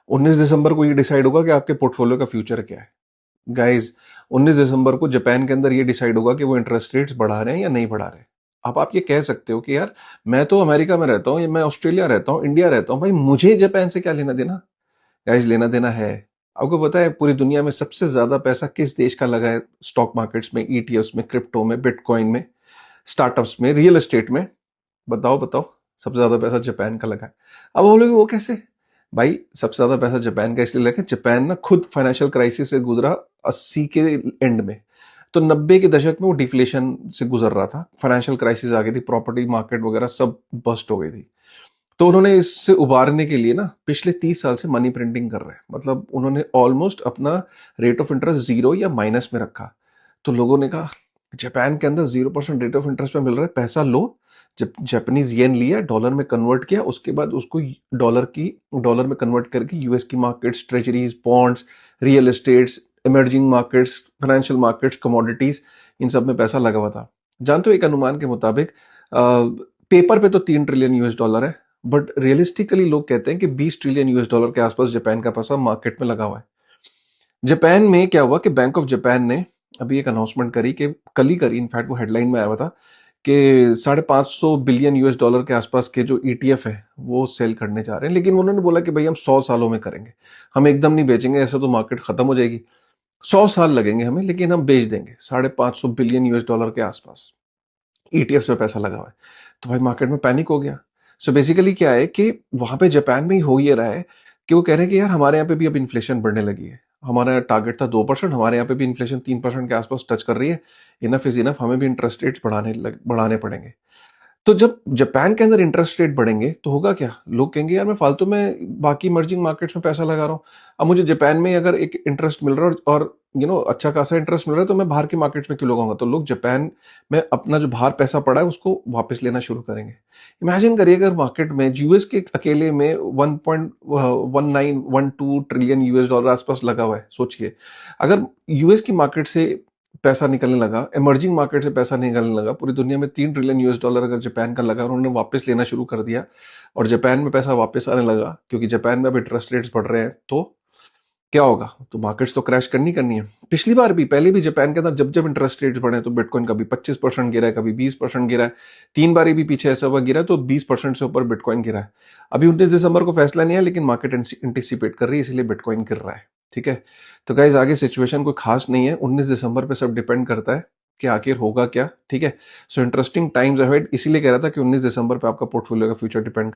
19 दिसंबर को ये डिसाइड होगा कि आपके पोर्टफोलियो का फ्यूचर क्या है। गाइज, 19 दिसंबर को जापान के अंदर ये डिसाइड होगा कि वो इंटरेस्ट रेट्स बढ़ा रहे हैं या नहीं बढ़ा रहे। अब आप ये कह सकते हो कि यार मैं तो अमेरिका में रहता हूँ या मैं ऑस्ट्रेलिया रहता हूँ, इंडिया रहता हूँ, भाई मुझे जापान से क्या लेना देना। गाइज, लेना देना है। आपको पता है पूरी दुनिया में सबसे ज्यादा पैसा किस देश का लगा है स्टॉक मार्केट्स में, ईटीएफ्स में, क्रिप्टो में, बिटकॉइन में, स्टार्टअप्स में, रियल एस्टेट में? बताओ बताओ। सबसे ज्यादा पैसा जापान का लगा है। अब बोलोगे वो कैसे? भाई सबसे ज्यादा पैसा जापान का इसलिए लगा, जापान ना खुद फाइनेंशियल क्राइसिस से गुजरा 80 के एंड में। तो 90 के दशक में वो डिफ्लेशन से गुजर रहा था, फाइनेंशियल क्राइसिस आ गई थी, प्रॉपर्टी मार्केट वगैरह सब बस्ट हो गई थी। तो उन्होंने इससे उबारने के लिए ना पिछले 30 साल से मनी प्रिंटिंग कर रहे हैं, मतलब उन्होंने ऑलमोस्ट अपना रेट ऑफ इंटरेस्ट जीरो या माइनस में रखा। तो लोगों ने कहा जापान के अंदर 0% रेट ऑफ इंटरेस्ट पे मिल रहा है, पैसा लो। जब जापानीज येन लिया, डॉलर में कन्वर्ट किया, उसके बाद उसको डॉलर में कन्वर्ट करके यूएस की markets, treasuries, bonds, real estates, emerging markets, financial markets, commodities, इन सब में पैसा लगा हुआ था। जानते हो एक अनुमान के मुताबिक पेपर पे तो 3 ट्रिलियन US डॉलर है, बट रियलिस्टिकली लोग कहते हैं कि 20 ट्रिलियन US डॉलर के आसपास जापान का पैसा मार्केट में लगा हुआ है। जापान में क्या हुआ कि बैंक ऑफ जापान ने अभी एक अनाउंसमेंट करी, कि कल ही करी, इनफैक्ट वो हेडलाइन में आया हुआ था कि 550 बिलियन US डॉलर के आसपास के जो ईटीएफ है वो सेल करने जा रहे हैं। लेकिन उन्होंने बोला कि भाई हम 100 सालों में करेंगे, हम एकदम नहीं बेचेंगे, ऐसा तो मार्केट खत्म हो जाएगी। 100 साल लगेंगे हमें, लेकिन हम बेच देंगे। 550 बिलियन US डॉलर के आसपास ईटीएफ में पैसा लगा हुआ है। तो भाई मार्केट में पैनिक हो गया। सो बेसिकली क्या है कि वहां पे जापान में ही हो ये रहा है कि वो कह रहे हैं कि यार हमारे यहाँ पे भी अब इन्फ्लेशन बढ़ने लगी है। हमारा टारगेट था 2%, हमारे यहाँ पे भी इन्फ्लेशन 3% के आसपास टच कर रही है। इनफ इज इनफ, हमें भी इंटरेस्ट रेट्स बढ़ाने पड़ेंगे। तो जब जापान के अंदर इंटरेस्ट रेट बढ़ेंगे तो होगा क्या? लोग कहेंगे यार मैं फालतू में बाकी इमर्जिंग मार्केट्स में पैसा लगा रहा हूँ, अब मुझे जापान में अगर एक इंटरेस्ट मिल रहा है और अच्छा खासा इंटरेस्ट मिल रहा है, तो मैं बाहर के मार्केट्स में क्यों लगाऊंगा? तो लोग जापान में अपना जो बाहर पैसा पड़ा है उसको वापस लेना शुरू करेंगे। इमेजिन करिए अगर मार्केट में यूएस के अकेले में 1.1912 ट्रिलियन US डॉलर आसपास लगा हुआ है। सोचिए अगर यूएस की मार्केट से पैसा निकलने लगा, इमर्जिंग मार्केट से पैसा निकलने लगा, पूरी दुनिया में 3 ट्रिलियन US डॉलर अगर जापान का लगा और उन्होंने वापस लेना शुरू कर दिया और जापान में पैसा वापस आने लगा, क्योंकि जापान में अब इंटरेस्ट रेट्स बढ़ रहे हैं, तो क्या होगा? तो मार्केट्स तो क्रैश करनी करनी है। पिछली बार भी, पहले भी जापान के अंदर जब जब इंटरेस्ट रेट्स बढ़े तो बिटकॉइन कभी 25% गिरा है, कभी 20% गिरा है। 3 बार भी पीछे ऐसा हुआ गिरा तो 20% से ऊपर बिटकॉइन गिरा है। अभी 19 दिसंबर को फैसला नहीं है, लेकिन मार्केट एंटिसिपेट कर रही है, इसलिए बिटकॉइन गिर रहा है। ठीक है, तो गाइज आगे सिचुएशन कोई खास नहीं है, 19 दिसंबर पे सब डिपेंड करता है कि आखिर होगा क्या। ठीक है, सो इंटरेस्टिंग टाइम्स अहेड, इसीलिए कह रहा था कि 19 दिसंबर पे आपका पोर्टफोलियो का फ्यूचर डिपेंड